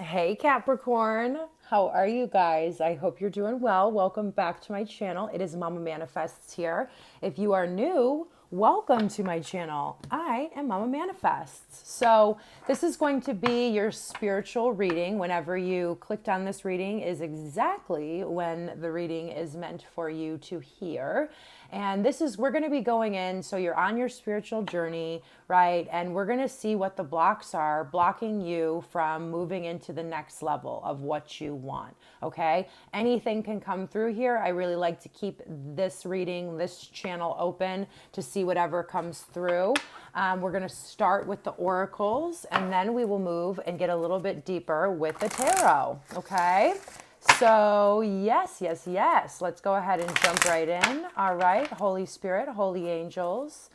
Hey Capricorn, how are you guys? I hope you're doing well. Welcome back to my channel. It is Mama Manifests here. If you are new, welcome to my channel. I am Mama Manifests. So this is going to be your spiritual reading. Whenever you clicked on this reading is exactly when the reading is meant for you to hear. And we're going to be going in, so you're on your spiritual journey, right? And we're going to see what the blocks are blocking you from moving into the next level of what you want, okay? Anything can come through here. I really like to keep this reading, this channel open to see whatever comes through. We're going to start with the oracles, and then we will move and get a little bit deeper with the tarot, okay? So, yes. Let's go ahead and jump right in. All right, Holy Spirit, Holy Angels,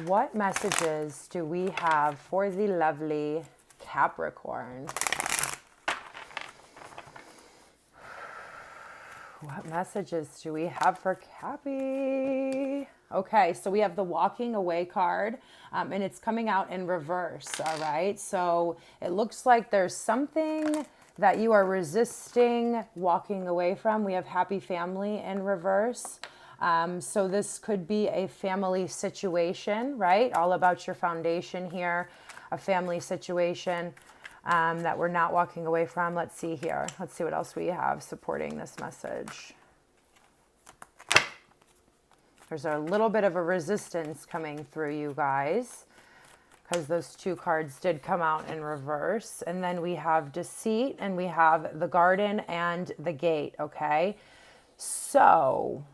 what messages do we have for the lovely Capricorn? What messages do we have for Cappy? Okay, so we have the walking away card, and it's coming out in reverse, all right? So it looks like there's something that you are resisting walking away from. We have happy family in reverse. So this could be a family situation, right? All about your foundation here, a family situation that we're not walking away from. Let's see here. Let's see what else we have supporting this message. There's a little bit of a resistance coming through, you guys, because those two cards did come out in reverse. And then we have deceit, and we have the garden and the gate, okay? So,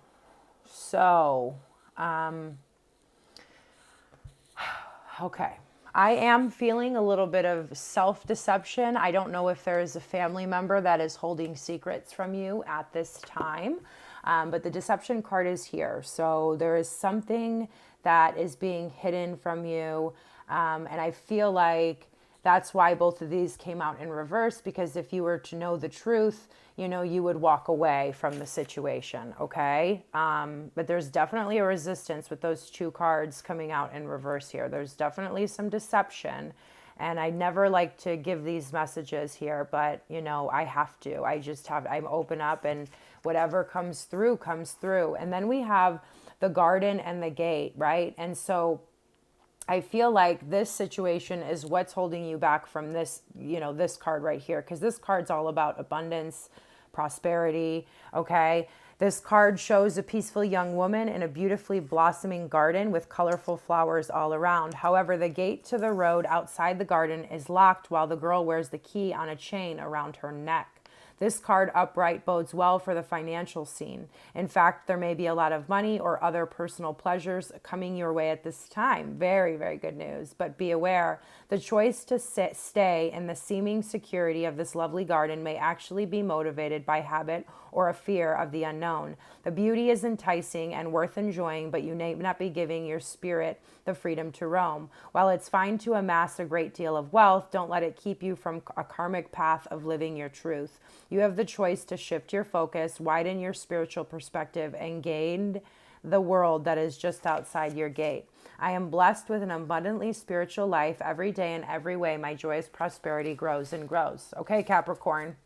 okay. I am feeling a little bit of self-deception. I don't know if there is a family member that is holding secrets from you at this time, but the deception card is here. So there is something that is being hidden from you, and I feel like that's why both of these came out in reverse, because if you were to know the truth, you would walk away from the situation, okay? But there's definitely a resistance with those two cards coming out in reverse here. There's definitely some deception, and I never like to give these messages here, but, I have to. I'm open up, and whatever comes through, comes through. And then we have the garden and the gate, right? And so I feel like this situation is what's holding you back from this, this card right here, because this card's all about abundance, prosperity, okay? This card shows a peaceful young woman in a beautifully blossoming garden with colorful flowers all around. However, the gate to the road outside the garden is locked while the girl wears the key on a chain around her neck. This card upright bodes well for the financial scene. In fact, there may be a lot of money or other personal pleasures coming your way at this time. Very, very good news. But be aware, the choice to stay in the seeming security of this lovely garden may actually be motivated by habit or a fear of the unknown. The beauty is enticing and worth enjoying, but you may not be giving your spirit the freedom to roam. While it's fine to amass a great deal of wealth, don't let it keep you from a karmic path of living your truth. You have the choice to shift your focus, widen your spiritual perspective, and gain the world that is just outside your gate. I am blessed with an abundantly spiritual life. Every day in every way, my joyous prosperity grows and grows. Okay, Capricorn.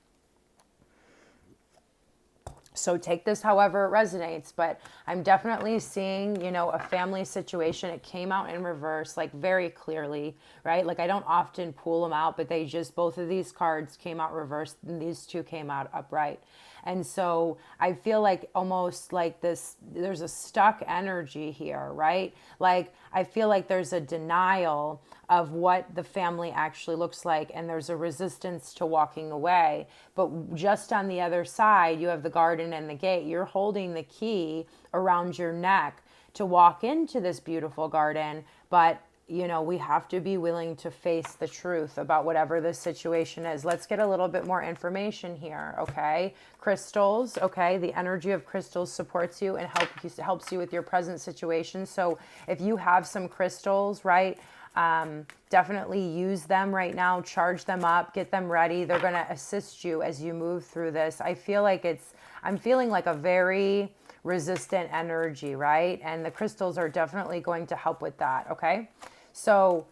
So take this however it resonates, but I'm definitely seeing, a family situation. It came out in reverse, like very clearly, right? Like I don't often pull them out, but both of these cards came out reversed and these two came out upright. And so I feel like almost like there's a stuck energy here, right? Like I feel like there's a denial of what the family actually looks like, and there's a resistance to walking away. But just on the other side, you have the garden and the gate. You're holding the key around your neck to walk into this beautiful garden, but we have to be willing to face the truth about whatever this situation is. Let's get a little bit more information here, okay? Crystals, okay? The energy of crystals supports you and helps you with your present situation. So if you have some crystals, right, definitely use them right now. Charge them up, get them ready. They're going to assist you as you move through this. I'm feeling like a very resistant energy, right? And the crystals are definitely going to help with that, okay? So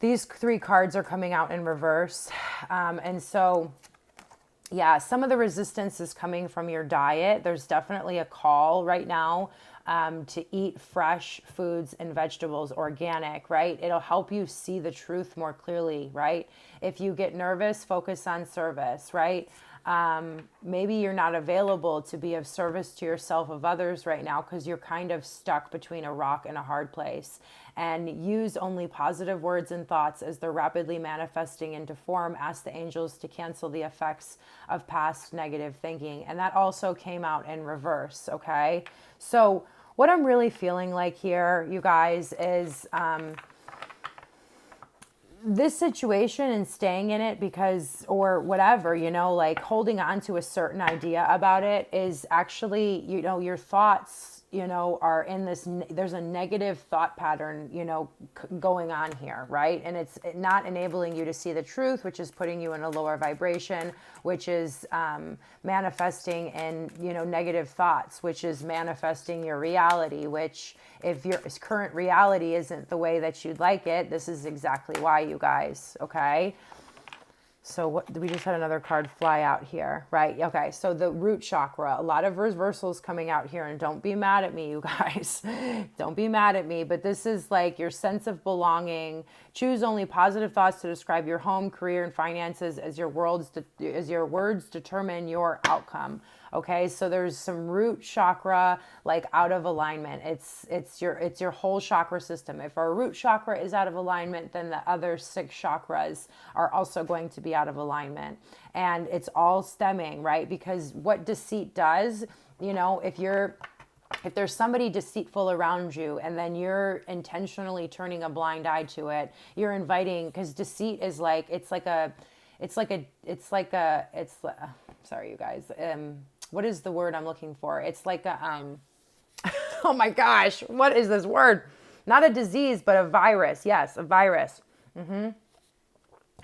these 3 cards are coming out in reverse. And so, yeah, some of the resistance is coming from your diet. There's definitely a call right now to eat fresh foods and vegetables, organic, right? It'll help you see the truth more clearly, right? If you get nervous, focus on service, right? Maybe you're not available to be of service to yourself, of others right now, because you're kind of stuck between a rock and a hard place. And use only positive words and thoughts as they're rapidly manifesting into form. Ask the angels to cancel the effects of past negative thinking. And that also came out in reverse, okay? So what I'm really feeling like here, you guys, is this situation and staying in it because, or whatever, you know, like holding on to a certain idea about it is actually, you know, your thoughts, you know, are in this, there's a negative thought pattern, you know, going on here, right? And it's not enabling you to see the truth, which is putting you in a lower vibration, which is manifesting in, you know, negative thoughts, which is manifesting your reality, which if your current reality isn't the way that you'd like it, this is exactly why, you guys, okay? So what, we just had another card fly out here, right? Okay, so the root chakra, a lot of reversals coming out here, and don't be mad at me, you guys. Don't be mad at me, but this is like your sense of belonging. Choose only positive thoughts to describe your home, career, and finances as your words determine your outcome. Okay, so there's some root chakra like out of alignment. It's your whole chakra system. If our root chakra is out of alignment, then the other 6 chakras are also going to be out of alignment. And it's all stemming, right? Because what deceit does, you know, if there's somebody deceitful around you and then you're intentionally turning a blind eye to it, you're inviting, because deceit is like, sorry, you guys. What is the word I'm looking for? It's like a, oh my gosh, what is this word? Not a disease, but a virus. Yes, a virus. And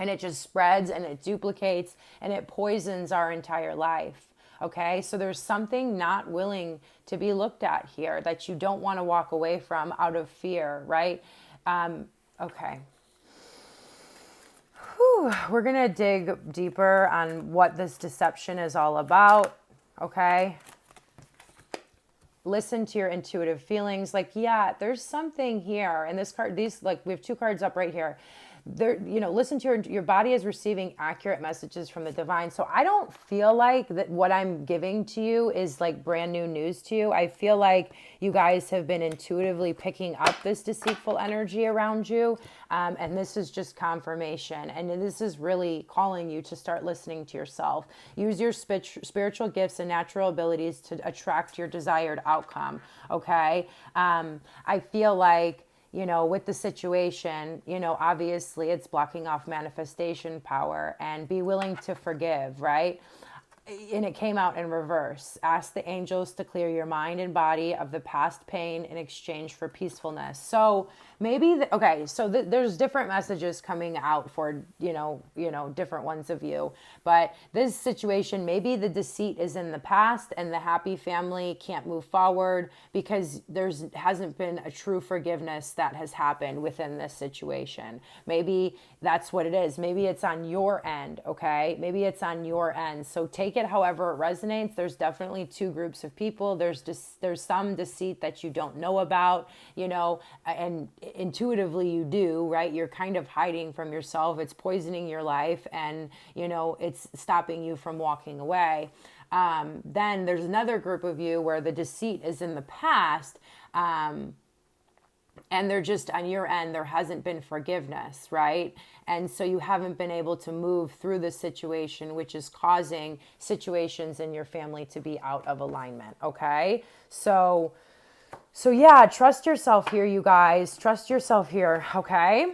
it just spreads and it duplicates and it poisons our entire life. Okay, so there's something not willing to be looked at here that you don't want to walk away from out of fear, right? Okay. Whew. We're going to dig deeper on what this deception is all about. Okay. Listen to your intuitive feelings. Like, yeah, there's something here. And this card, these, like, we have 2 cards up right here. There, you know, listen to your body is receiving accurate messages from the divine. So I don't feel like that what I'm giving to you is like brand new news to you. I feel like you guys have been intuitively picking up this deceitful energy around you. And this is just confirmation. And this is really calling you to start listening to yourself. Use your spiritual gifts and natural abilities to attract your desired outcome. Okay. I feel like, you know, with the situation, you know, obviously it's blocking off manifestation power, and be willing to forgive, right? And it came out in reverse. Ask the angels to clear your mind and body of the past pain in exchange for peacefulness. So maybe, there's different messages coming out for, you know, different ones of you. But this situation, maybe the deceit is in the past and the happy family can't move forward because hasn't been a true forgiveness that has happened within this situation. Maybe that's what it is. Maybe it's on your end, okay? Maybe it's on your end. So take it however it resonates. There's definitely 2 groups of people. There's some deceit that you don't know about, you know, and intuitively you do, right? You're kind of hiding from yourself. It's poisoning your life, and, you know, it's stopping you from walking away. Then there's another group of you where the deceit is in the past, and they're just on your end, there hasn't been forgiveness, right? And so you haven't been able to move through the situation, which is causing situations in your family to be out of alignment, okay? So yeah, trust yourself here, you guys. Trust yourself here, okay?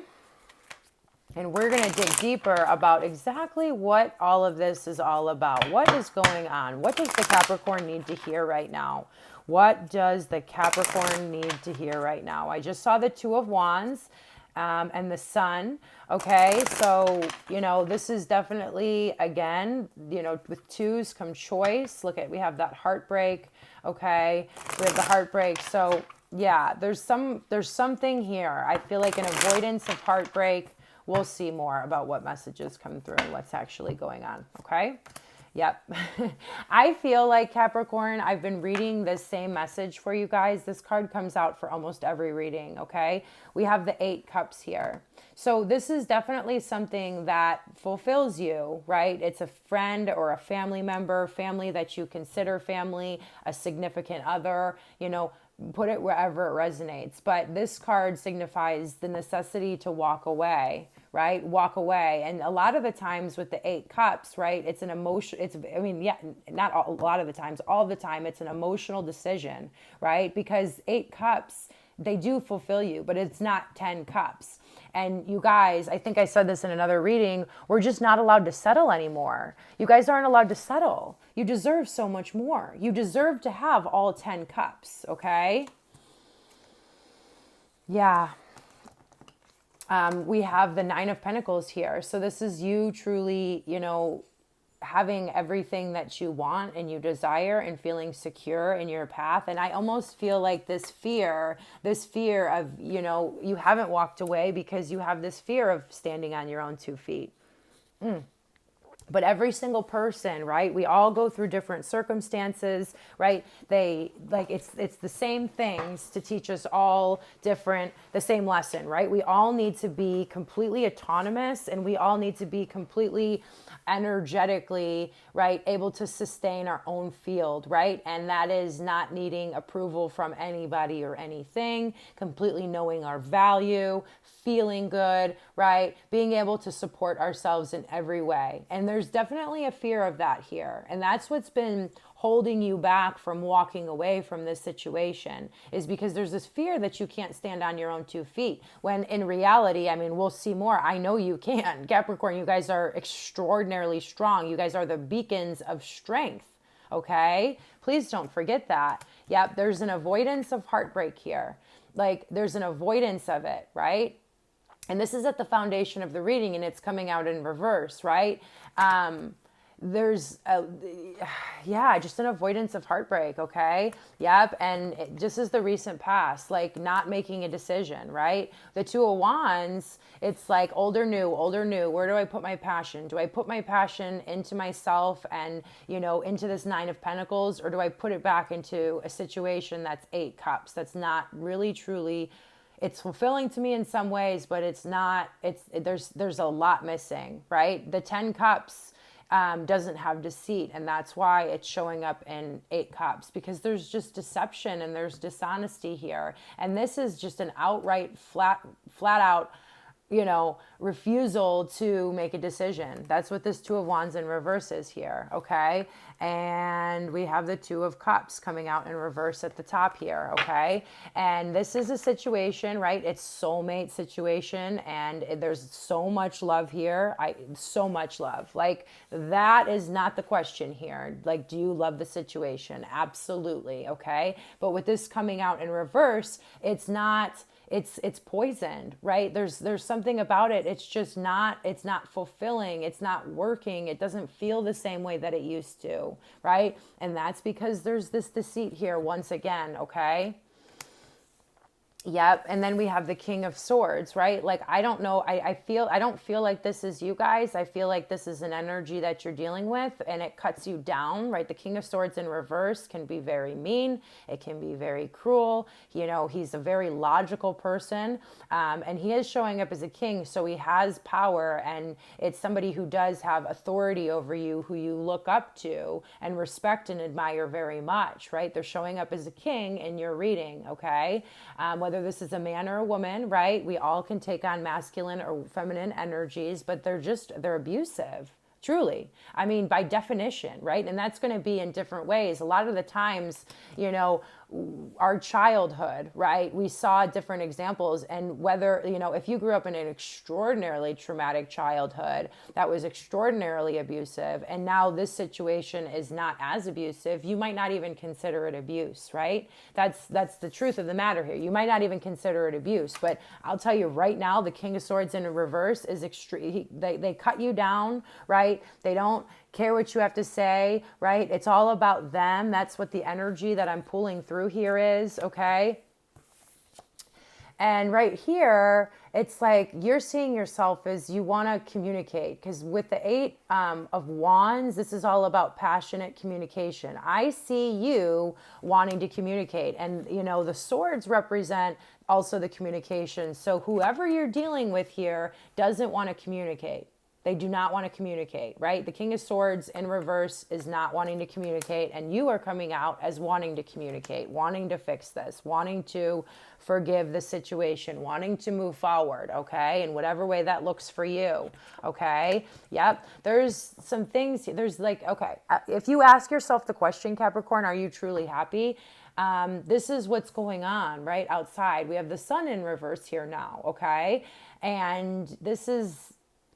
And we're going to dig deeper about exactly what all of this is all about. What is going on? What does the Capricorn need to hear right now? What does the Capricorn need to hear right now? I just saw the 2 of Wands and the Sun. Okay, so, you know, this is definitely, again, you know, with 2s come choice. Look at, we have that heartbreak. Okay, we have the heartbreak. So, yeah, there's something here. I feel like an avoidance of heartbreak we'll see more about what messages come through and what's actually going on. Okay. Yep. I feel like Capricorn, I've been reading this same message for you guys. This card comes out for almost every reading. Okay. We have the 8 cups here. So this is definitely something that fulfills you, right? It's a friend or a family member, family that you consider family, a significant other, you know, put it wherever it resonates. But this card signifies the necessity to walk away, right? Walk away. And a lot of the times with the 8 cups, right? It's an emotion. Not a lot of the times, all the time, it's an emotional decision, right? Because 8 cups, they do fulfill you, but it's not 10 cups. And you guys, I think I said this in another reading, we're just not allowed to settle anymore. You guys aren't allowed to settle. You deserve so much more. You deserve to have all 10 cups, okay? Yeah. We have the 9 of Pentacles here. So this is you truly, you know, having everything that you want and you desire and feeling secure in your path. And I almost feel like this fear of, you know, you haven't walked away because you have this fear of standing on your own 2 feet. But every single person, right? We all go through different circumstances, right? It's the same things to teach us all the same lesson, right? We all need to be completely autonomous, and we all need to be completely energetically, right, able to sustain our own field, right? And that is not needing approval from anybody or anything, completely knowing our value, feeling good, right? Being able to support ourselves in every way. And there's definitely a fear of that here. And that's what's been holding you back from walking away from this situation, is because there's this fear that you can't stand on your own 2 feet. When in reality, I mean, we'll see more. I know you can. Capricorn, you guys are extraordinarily strong. You guys are the beacons of strength. Okay? Please don't forget that. Yep, there's an avoidance of heartbreak here. Like, there's an avoidance of it, right? And this is at the foundation of the reading, and it's coming out in reverse, right? There's just an avoidance of heartbreak. Okay. Yep. And just as the recent past, like not making a decision, right? The 2 of Wands, it's like old or new. Where do I put my passion? Do I put my passion into myself and, you know, into this 9 of Pentacles, or do I put it back into a situation that's 8 cups? That's not really truly, it's fulfilling to me in some ways, but it's not, there's a lot missing, right? The 10 cups doesn't have deceit, and that's why it's showing up in 8 cups, because there's just deception and there's dishonesty here. And this is just an outright flat out, you know, refusal to make a decision. That's what this 2 of Wands in reverse is here, okay? And we have the 2 of Cups coming out in reverse at the top here, okay? And this is a situation, right? It's soulmate situation, and there's so much love here. So much love. Like, that is not the question here. Like, do you love the situation? Absolutely, okay? But with this coming out in reverse, it's not... It's poisoned, right? There's something about it. It's not fulfilling. It's not working. It doesn't feel the same way that it used to, right? And that's because there's this deceit here once again, okay? Yep. And then we have the King of Swords, right? Like, I don't know. I don't feel like this is you guys. I feel like this is an energy that you're dealing with, and it cuts you down, right? The King of Swords in reverse can be very mean. It can be very cruel. You know, he's a very logical person. And he is showing up as a king. So he has power, and it's somebody who does have authority over you, who you look up to and respect and admire very much, right? They're showing up as a king in your reading, okay? Whether this is a man or a woman, right? We all can take on masculine or feminine energies, but they're abusive, truly. I mean, by definition, right? And that's going to be in different ways. A lot of the times, you know, our childhood, right? We saw different examples, and whether, you know, if you grew up in an extraordinarily traumatic childhood that was extraordinarily abusive, and now this situation is not as abusive, you might not even consider it abuse, right? That's the truth of the matter here. You might not even consider it abuse, but I'll tell you right now, the King of Swords in reverse is extreme. They cut you down, right? They don't care what you have to say, right? It's all about them. That's what the energy that I'm pulling through here is, okay? And right here, it's like you're seeing yourself as you want to communicate. Because with the Eight of Wands, this is all about passionate communication. I see you wanting to communicate. And, you know, the swords represent also the communication. So whoever you're dealing with here doesn't want to communicate. They do not want to communicate, right? The King of Swords in reverse is not wanting to communicate, and you are coming out as wanting to communicate, wanting to fix this, wanting to forgive the situation, wanting to move forward, okay? In whatever way that looks for you, okay? Yep. There's some things, there's like, okay, if you ask yourself the question, Capricorn, are you truly happy? This is what's going on right outside. We have the sun in reverse here now, okay? And this is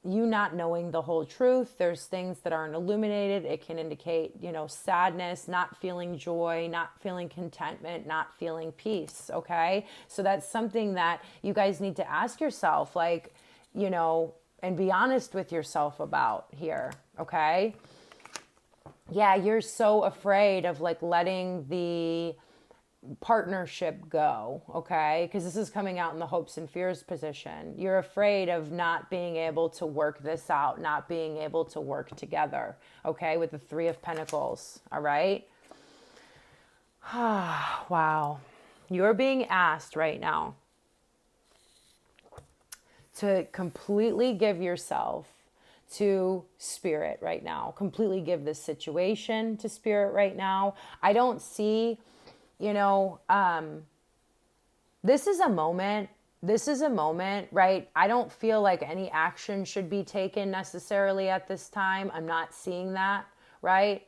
you not knowing the whole truth. There's things that aren't illuminated. It can indicate, you know, sadness, not feeling joy, not feeling contentment, not feeling peace, okay? So that's something that you guys need to ask yourself, like, you know, and be honest with yourself about here, okay? Yeah, you're so afraid of like letting the partnership go, okay? Because this is coming out in the hopes and fears position. You're afraid of not being able to work this out, not being able to work together, okay? With the Three of Pentacles, all right? Wow. You're being asked right now to completely give yourself to spirit right now. Completely give this situation to spirit right now. I don't see, you know, this is a moment, right? I don't feel like any action should be taken necessarily at this time. I'm not seeing that, right?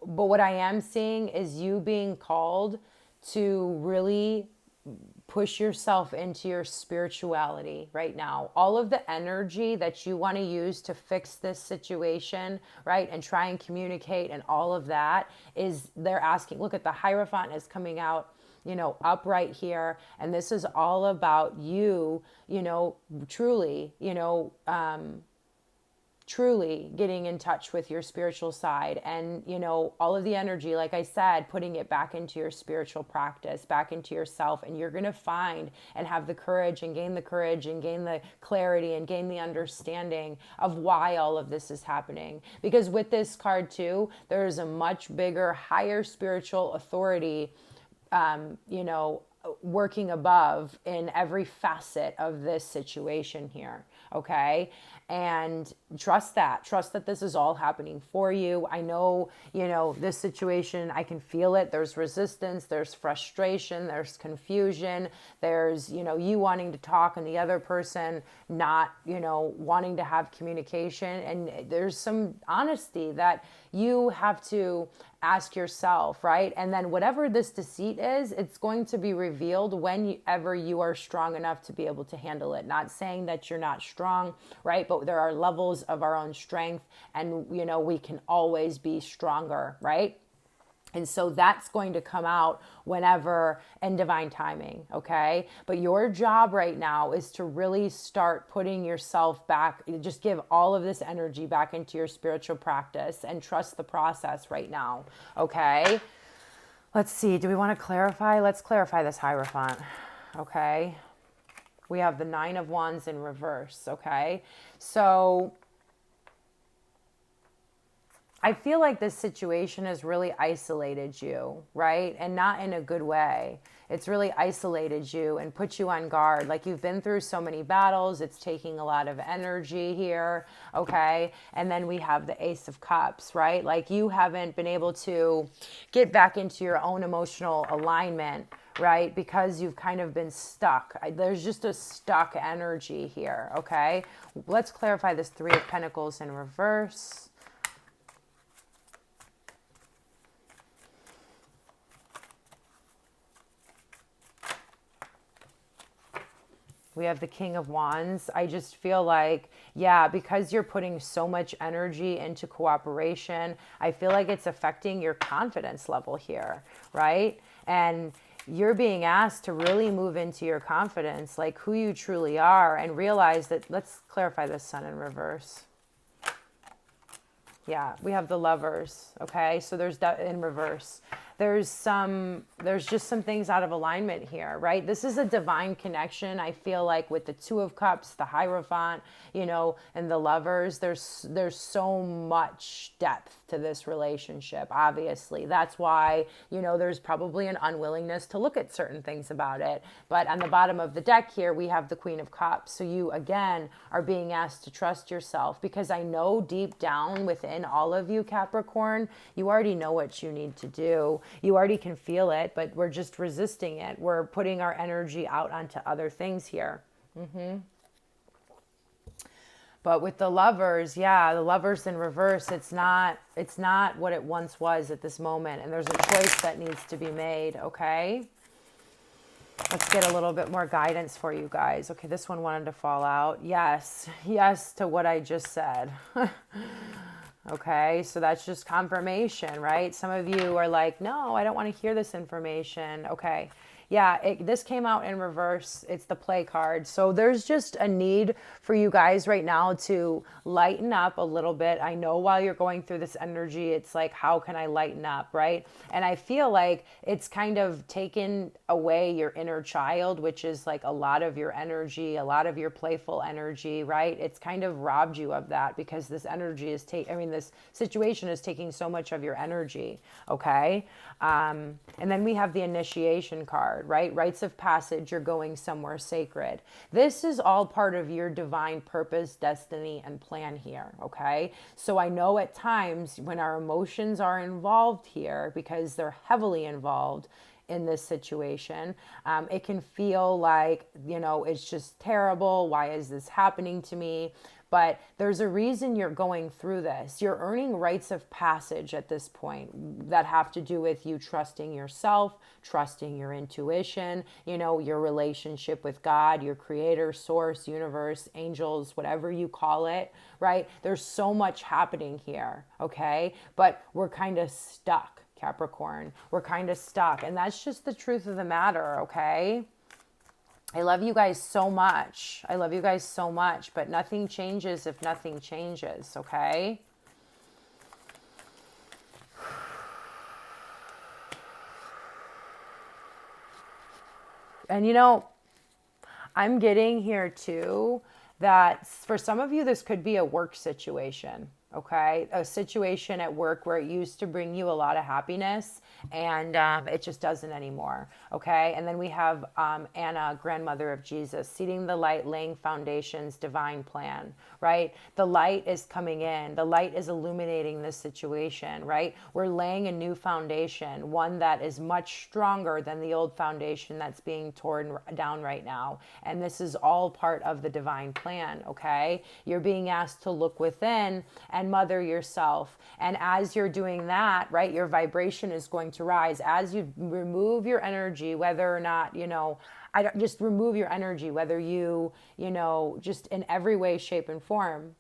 But what I am seeing is you being called to really push yourself into your spirituality right now. All of the energy that you want to use to fix this situation, right, and try and communicate and all of that is they're asking, look at the Hierophant is coming out, you know, up right here. And this is all about you, you know, truly, you know, truly getting in touch with your spiritual side and, you know, all of the energy, like I said, putting it back into your spiritual practice, back into yourself. And you're going to find and have the courage and gain the clarity and gain the understanding of why all of this is happening. Because with this card too, there's a much bigger, higher spiritual authority, you know, working above in every facet of this situation here. Okay. And trust that this is all happening for you. I know, you know, this situation, I can feel it. There's resistance, there's frustration, there's confusion, there's, you know, you wanting to talk and the other person not, you know, wanting to have communication. And there's some honesty that you have to ask yourself, right? And then whatever this deceit is, it's going to be revealed whenever you are strong enough to be able to handle it. Not saying that you're not strong, right? But there are levels of our own strength and, you know, we can always be stronger, right? And so that's going to come out whenever in divine timing, okay? But your job right now is to really start putting yourself back, just give all of this energy back into your spiritual practice and trust the process right now, okay? Let's see, do we want to clarify? Let's clarify this Hierophant, okay? We have the Nine of Wands in reverse, okay? So I feel like this situation has really isolated you, right? And not in a good way. It's really isolated you and put you on guard. Like you've been through so many battles. It's taking a lot of energy here, okay? And then we have the Ace of Cups, right? Like you haven't been able to get back into your own emotional alignment, right? Because you've kind of been stuck. There's just a stuck energy here, okay? Let's clarify this Three of Pentacles in reverse. We have the King of Wands. I just feel like, yeah, because you're putting so much energy into cooperation, I feel like it's affecting your confidence level here, right? And you're being asked to really move into your confidence, like who you truly are, and realize that, let's clarify this Sun in reverse. Yeah, we have the Lovers, okay? So there's that in reverse. there's just some things out of alignment here, right? This is a divine connection. I feel like with the Two of Cups, the Hierophant, and the Lovers, there's so much depth to this relationship, obviously. That's why, there's probably an unwillingness to look at certain things about it. But on the bottom of the deck here, we have the Queen of Cups. So you, again, are being asked to trust yourself, because I know deep down within all of you, Capricorn, you already know what you need to do. You already can feel it, but we're just resisting it. We're putting our energy out onto other things here. But with the Lovers, the Lovers in reverse, it's not what it once was at this moment. And there's a choice that needs to be made, okay? Let's get a little bit more guidance for you guys. Okay, this one wanted to fall out. Yes to what I just said. Okay, so that's just confirmation, right? Some of you are like, no, I don't want to hear this information. Okay. Yeah, this came out in reverse. It's the play card. So there's just a need for you guys right now to lighten up a little bit. I know while you're going through this energy, it's like, how can I lighten up, right? And I feel like it's kind of taken away your inner child, which is like a lot of your energy, a lot of your playful energy, right? It's kind of robbed you of that, because this energy is this situation is taking so much of your energy, okay? And then we have the initiation card, right? Rites of passage, you're going somewhere sacred. This is all part of your divine purpose, destiny, and plan here, okay? So I know at times when our emotions are involved here, because they're heavily involved in this situation, it can feel like, it's just terrible. Why is this happening to me? But there's a reason you're going through this. You're earning rites of passage at this point that have to do with you trusting yourself, trusting your intuition, your relationship with God, your creator, source, universe, angels, whatever you call it, right? There's so much happening here, okay? But we're kind of stuck, Capricorn. We're kind of stuck. And that's just the truth of the matter, okay? I love you guys so much. I love you guys so much, but nothing changes if nothing changes, okay? And I'm getting here too that for some of you, this could be a work situation, okay? A situation at work where it used to bring you a lot of happiness, and it just doesn't anymore, okay? And then we have Anna, grandmother of Jesus, seeding the light, laying foundations, divine plan, right? The light is coming in. The light is illuminating this situation, right? We're laying a new foundation, one that is much stronger than the old foundation that's being torn down right now. And this is all part of the divine plan, okay? You're being asked to look within and mother yourself. And as you're doing that, right, your vibration is going to rise. As you remove your energy, whether or not, just remove your energy, whether you, just in every way, shape, and form,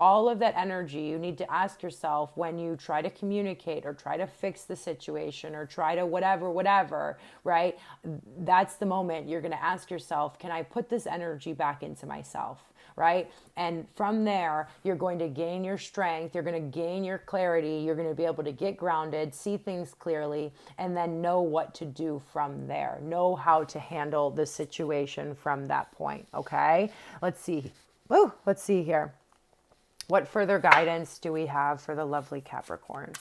all of that energy, you need to ask yourself when you try to communicate or try to fix the situation or try to whatever, right? That's the moment you're going to ask yourself, can I put this energy back into myself? Right? And from there, you're going to gain your strength. You're going to gain your clarity. You're going to be able to get grounded, see things clearly, and then know what to do from there. Know how to handle the situation from that point. Okay? Let's see. Let's see here. What further guidance do we have for the lovely Capricorn?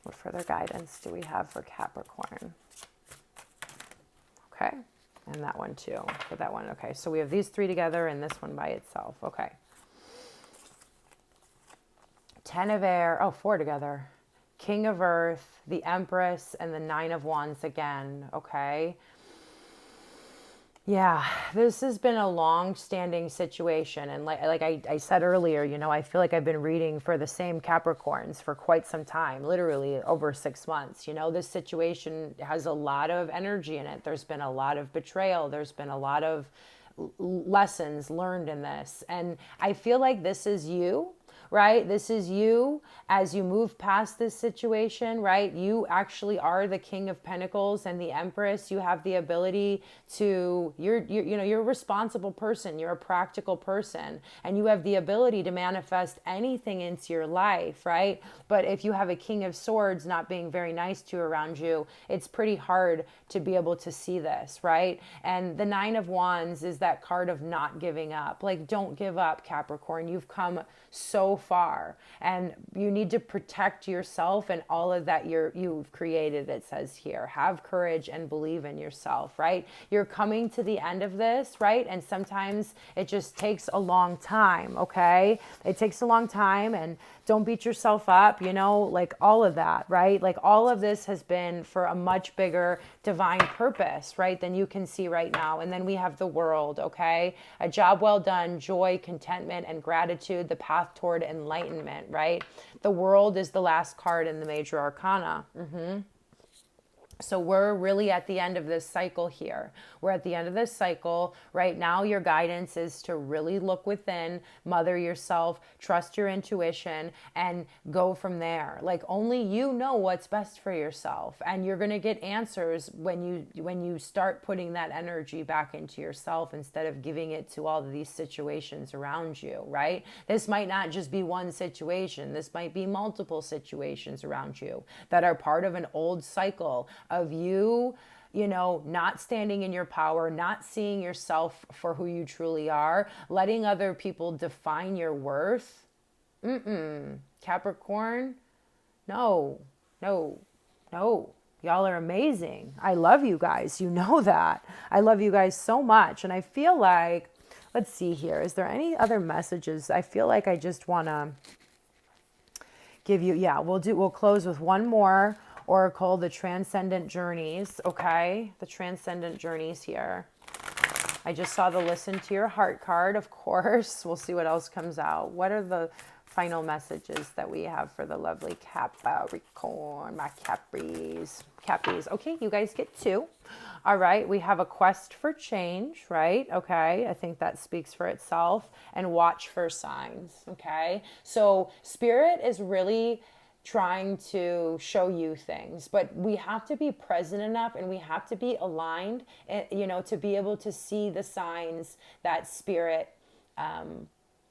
What further guidance do we have for Capricorn? Okay. And that one too, for that one. Okay, so we have these three together and this one by itself. Okay. 10 of air, 4 together. King of earth, the Empress, and the 9 of wands again. Okay. Yeah, this has been a long-standing situation. And like I said earlier, I feel like I've been reading for the same Capricorns for quite some time, literally over 6 months. This situation has a lot of energy in it. There's been a lot of betrayal. There's been a lot of lessons learned in this. And I feel like this is you right? This is you as you move past this situation, right? You actually are the King of Pentacles and the Empress. You have the ability to, you're a responsible person. You're a practical person, and you have the ability to manifest anything into your life, right? But if you have a King of Swords not being very nice to you around you, it's pretty hard to be able to see this, right? And the Nine of Wands is that card of not giving up. Like, don't give up, Capricorn. You've come so far, and you need to protect yourself and all of that you've created. It says here, have courage and believe in yourself, right? You're coming to the end of this, right? And sometimes it just takes a long time, okay? It takes a long time, and don't beat yourself up, like all of that, right? Like all of this has been for a much bigger divine purpose, right, than you can see right now. And then we have the World, okay? A job well done, joy, contentment, and gratitude, the path toward enlightenment, right? The World is the last card in the major arcana. So we're really at the end of this cycle here. We're at the end of this cycle. Right now, your guidance is to really look within, mother yourself, trust your intuition, and go from there. Like, only you know what's best for yourself. And you're going to get answers when you start putting that energy back into yourself instead of giving it to all of these situations around you, right? This might not just be one situation. This might be multiple situations around you that are part of an old cycle of you not standing in your power, not seeing yourself for who you truly are, letting other people define your worth. Capricorn, no. Y'all are amazing. I love you guys. You know that. I love you guys so much. And I feel like, let's see here. Is there any other messages? I feel like I just want to give you, we'll close with one more oracle, the Transcendent Journeys, okay? The Transcendent Journeys here. I just saw the Listen to Your Heart card, of course. We'll see what else comes out. What are the final messages that we have for the lovely Capricorn, my Capris? Okay, you guys get two. All right, we have a quest for change, right? Okay, I think that speaks for itself. And watch for signs, okay? So Spirit is really trying to show you things, but we have to be present enough and we have to be aligned, to be able to see the signs that Spirit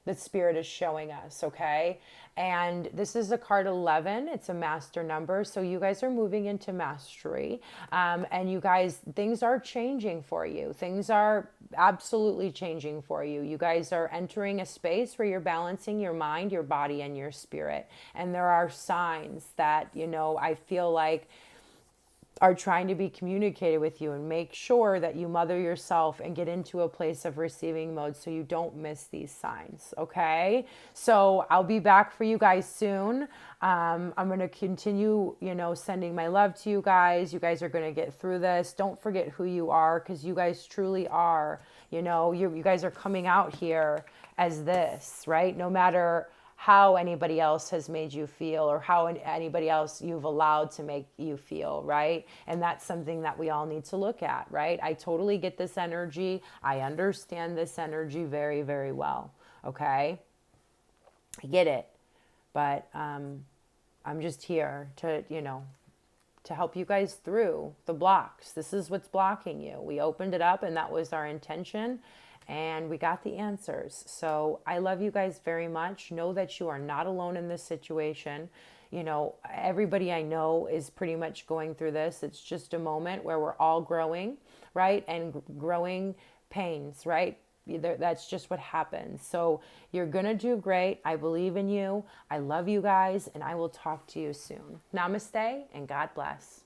is showing us, okay? And this is a card 11. It's a master number. So you guys are moving into mastery. And you guys, things are changing for you. Things are absolutely changing for you. You guys are entering a space where you're balancing your mind, your body, and your spirit. And there are signs that, I feel like are trying to be communicated with you, and make sure that you mother yourself and get into a place of receiving mode so you don't miss these signs, okay? So I'll be back for you guys soon. I'm going to continue, sending my love to you guys. You guys are going to get through this. Don't forget who you are, because you guys truly are, you guys are coming out here as this, right? No matter how anybody else has made you feel or how anybody else you've allowed to make you feel, right? And that's something that we all need to look at, right? I totally get this energy. I understand this energy very, very well, okay? I get it. But I'm just here to, to help you guys through the blocks. This is what's blocking you. We opened it up, and that was our intention. And we got the answers. So I love you guys very much. Know that you are not alone in this situation. Everybody I know is pretty much going through this. It's just a moment where we're all growing, right? And growing pains, right? That's just what happens. So you're going to do great. I believe in you. I love you guys. And I will talk to you soon. Namaste and God bless.